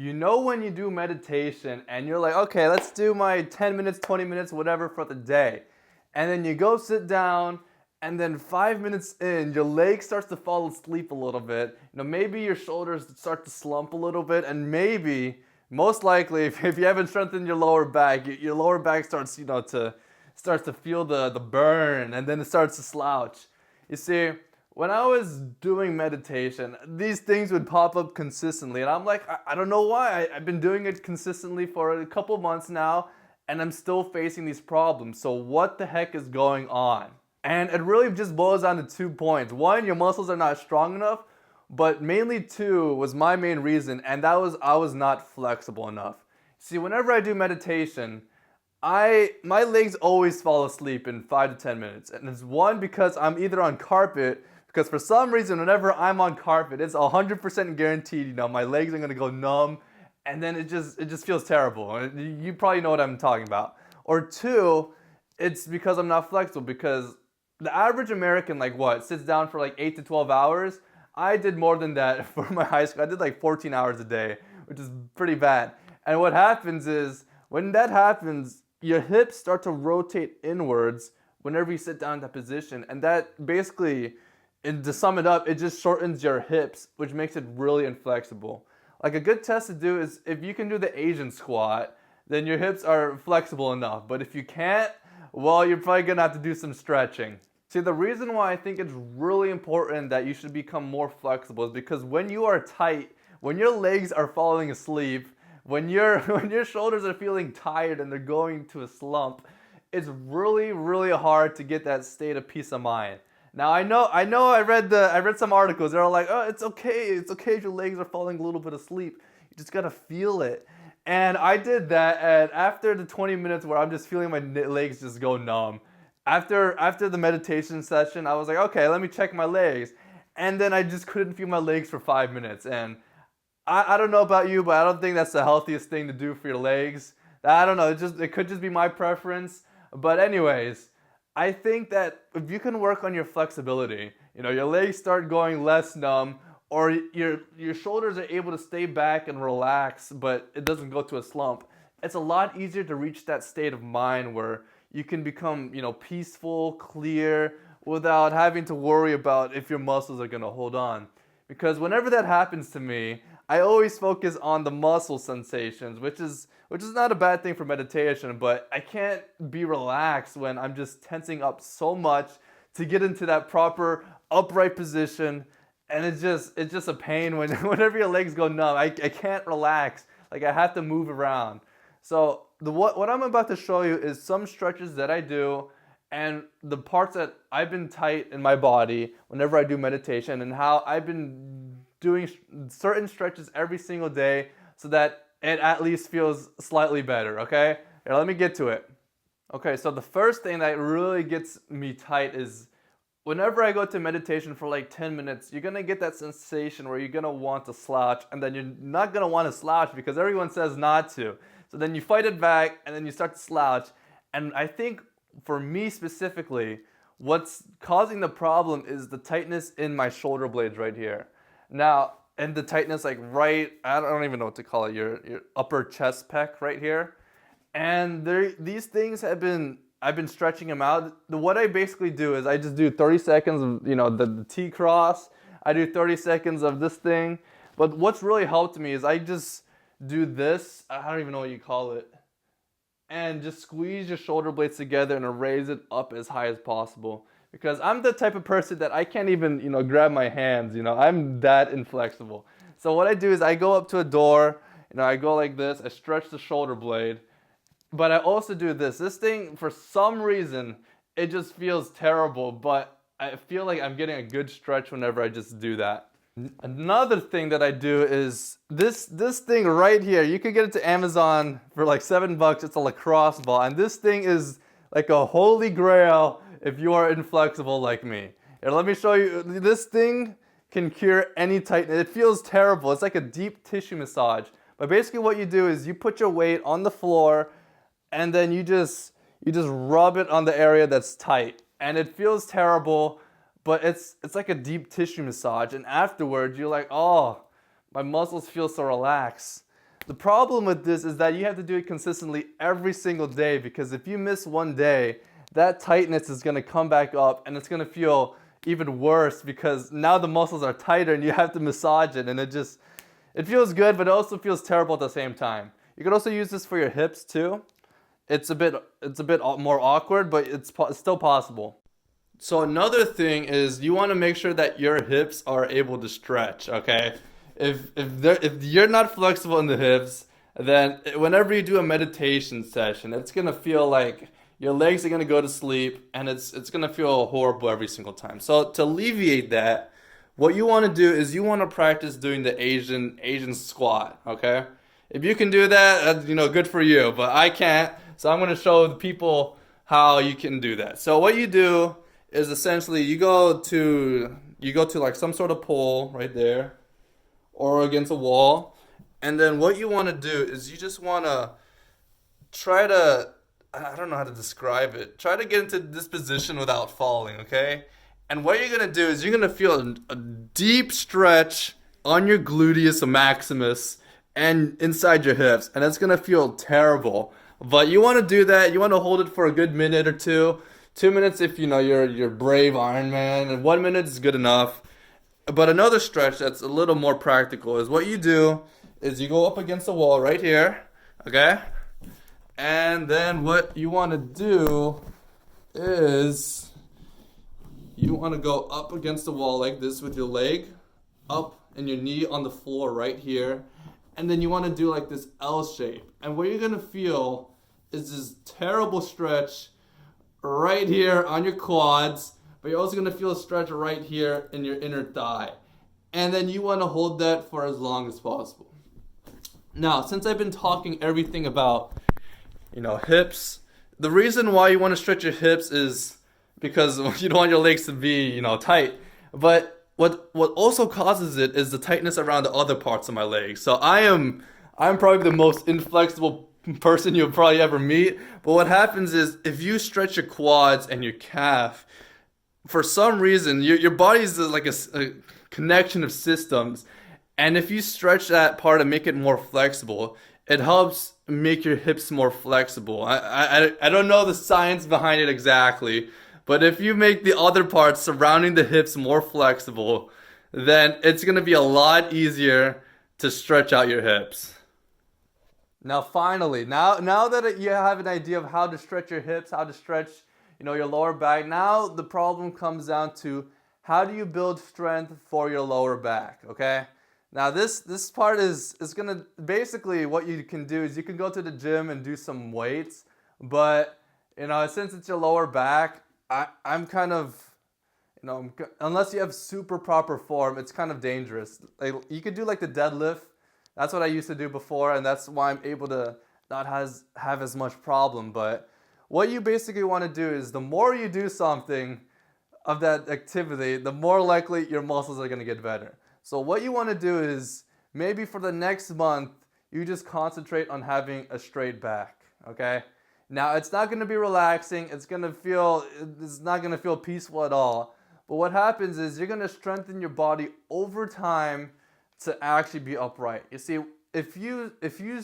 You know when you do meditation and you're like, okay, let's do my 10 minutes, 20 minutes, whatever for the day. And then you go sit down and then 5 minutes in, your leg starts to fall asleep a little bit. Maybe your shoulders start to slump a little bit, and maybe, most likely, if you haven't strengthened your lower back, your lower back starts, to feel the burn, and then it starts to slouch. You see, when I was doing meditation, these things would pop up consistently, and I'm like, I don't know why. I've been doing it consistently for a couple months now, and I'm still facing these problems. So what the heck is going on? And it really just boils down to 2 points. One, your muscles are not strong enough, but mainly two was my main reason, and that was I was not flexible enough. See, whenever I do meditation, my legs always fall asleep in 5 to 10 minutes, and it's one because I'm either on carpet. Because for some reason, whenever I'm on carpet, it's 100% guaranteed. My legs are gonna go numb, and then it just feels terrible. You probably know what I'm talking about. Or two, it's because I'm not flexible. Because the average American, sits down for 8 to 12 hours. I did more than that for my high school. I did 14 hours a day, which is pretty bad. And what happens is, when that happens, your hips start to rotate inwards whenever you sit down in that position. And that basically, and to sum it up, it just shortens your hips, which makes it really inflexible. Like, a good test to do is if you can do the Asian squat, then your hips are flexible enough. But if you can't, well, you're probably gonna have to do some stretching. See, the reason why I think it's really important that you should become more flexible is because when you are tight, when your legs are falling asleep, when when your shoulders are feeling tired and they're going to a slump, it's really, really hard to get that state of peace of mind. Now I read some articles. They're all like, oh, it's okay if your legs are falling a little bit asleep. You just gotta feel it. And I did that, and after the 20 minutes where I'm just feeling my legs just go numb, after the meditation session, I was like, okay, let me check my legs, and then I just couldn't feel my legs for 5 minutes. And I don't know about you, but I don't think that's the healthiest thing to do for your legs. I don't know. It could just be my preference. But anyways, I think that if you can work on your flexibility, your legs start going less numb, or your shoulders are able to stay back and relax, but it doesn't go to a slump. It's a lot easier to reach that state of mind where you can become, peaceful, clear, without having to worry about if your muscles are gonna hold on. Because whenever that happens to me, I always focus on the muscle sensations, which is not a bad thing for meditation, but I can't be relaxed when I'm just tensing up so much to get into that proper upright position, and it's just a pain whenever your legs go numb. I can't relax. Like, I have to move around. So what I'm about to show you is some stretches that I do, and the parts that I've been tight in my body whenever I do meditation, and how I've been doing certain stretches every single day so that it at least feels slightly better, okay? Here, let me get to it. Okay, so the first thing that really gets me tight is whenever I go to meditation for 10 minutes, you're gonna get that sensation where you're gonna want to slouch, and then you're not gonna want to slouch because everyone says not to. So then you fight it back, and then you start to slouch. And I think for me specifically, what's causing the problem is the tightness in my shoulder blades right here. Now, and the tightness I don't even know what to call it, your upper chest pec right here. And these things I've been stretching them out. What I basically do is I just do 30 seconds of, the T-cross. I do 30 seconds of this thing. But what's really helped me is I just do this, I don't even know what you call it, and just squeeze your shoulder blades together and raise it up as high as possible. Because I'm the type of person that I can't even, grab my hands, I'm that inflexible. So what I do is I go up to a door, I go like this, I stretch the shoulder blade, but I also do this. This thing, for some reason, it just feels terrible, but I feel like I'm getting a good stretch whenever I just do that. Another thing that I do is this thing right here. You could get it to Amazon for $7. It's a lacrosse ball, and this thing is like a holy grail if you are inflexible like me. Here, let me show you. This thing can cure any tightness. It feels terrible. It's like a deep tissue massage. But basically what you do is you put your weight on the floor, and then you just rub it on the area that's tight. And it feels terrible, but it's like a deep tissue massage. And afterwards, you're like, oh, my muscles feel so relaxed. The problem with this is that you have to do it consistently every single day, because if you miss one day, that tightness is going to come back up and it's going to feel even worse because now the muscles are tighter and you have to massage it, and it feels good, but it also feels terrible at the same time. You could also use this for your hips too. It's a bit more awkward, but it's still possible. So another thing is you want to make sure that your hips are able to stretch, okay? If you're not flexible in the hips, then whenever you do a meditation session, it's going to feel like your legs are going to go to sleep, and it's going to feel horrible every single time. So to alleviate that, what you want to do is you want to practice doing the Asian squat, okay? If you can do that, good for you, but I can't. So I'm going to show the people how you can do that. So what you do is essentially you go to like some sort of pole right there or against a wall, and then what you want to do is you just want to try to, I don't know how to describe it. Try to get into this position without falling, okay? And what you're going to do is you're going to feel a deep stretch on your gluteus maximus and inside your hips, and it's going to feel terrible. But you want to do that. You want to hold it for a good minute or two. 2 minutes if you're brave Iron Man, and 1 minute is good enough. But another stretch that's a little more practical is what you do is you go up against the wall right here, okay? And then what you want to do is you want to go up against the wall like this with your leg up and your knee on the floor right here. And then you want to do like this L shape. And what you're going to feel is this terrible stretch right here on your quads, but you're also going to feel a stretch right here in your inner thigh. And then you want to hold that for as long as possible. Now, since I've been talking everything about, hips, the reason why you want to stretch your hips is because you don't want your legs to be, tight. But what also causes it is the tightness around the other parts of my legs. So I'm probably the most inflexible person you'll probably ever meet. But what happens is if you stretch your quads and your calf, for some reason your body is like a connection of systems, and if you stretch that part and make it more flexible, it helps make your hips more flexible. I don't know the science behind it exactly, but if you make the other parts surrounding the hips more flexible, then it's going to be a lot easier to stretch out your hips. Now finally, now that you have an idea of how to stretch your hips, how to stretch, your lower back, now the problem comes down to how do you build strength for your lower back, okay? Now this part is gonna, basically what you can do is you can go to the gym and do some weights, but since it's your lower back, I'm kind of, unless you have super proper form, it's kind of dangerous. Like, you could do like the deadlift. That's what I used to do before, and that's why I'm able to not have as much problem. But what you basically want to do is the more you do something of that activity, the more likely your muscles are going to get better. So what you want to do is maybe for the next month, you just concentrate on having a straight back, okay? Now, it's not going to be relaxing. It's not going to feel peaceful at all. But what happens is you're going to strengthen your body over time to actually be upright. You see, if you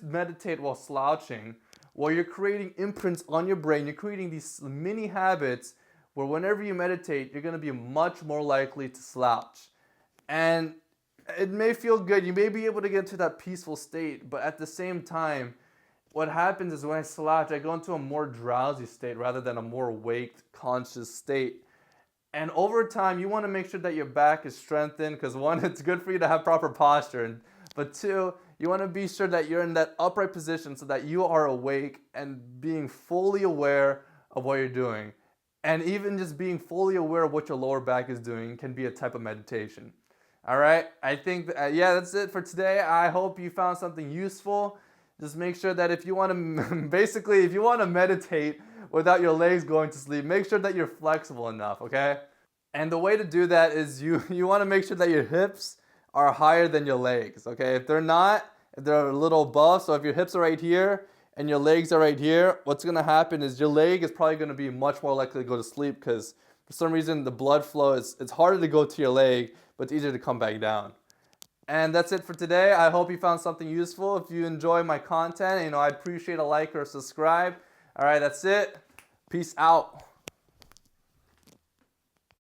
meditate while slouching, well, you're creating imprints on your brain. You're creating these mini habits where whenever you meditate, you're going to be much more likely to slouch. And it may feel good. You may be able to get to that peaceful state, but at the same time, what happens is when I slouch, I go into a more drowsy state rather than a more awake, conscious state. And over time, you want to make sure that your back is strengthened because one, it's good for you to have proper posture. But two, you want to be sure that you're in that upright position so that you are awake and being fully aware of what you're doing. And even just being fully aware of what your lower back is doing can be a type of meditation. All right, I think, that's it for today. I hope you found something useful. Just make sure that if you want to meditate without your legs going to sleep, make sure that you're flexible enough, okay? And the way to do that is you want to make sure that your hips are higher than your legs, okay? If they're not, if they're a little above, so if your hips are right here and your legs are right here, what's going to happen is your leg is probably going to be much more likely to go to sleep because for some reason the blood flow it's harder to go to your leg, but it's easier to come back down. And that's it for today. I hope you found something useful. If you enjoy my content, I'd appreciate a like or a subscribe. All right, that's it. Peace out.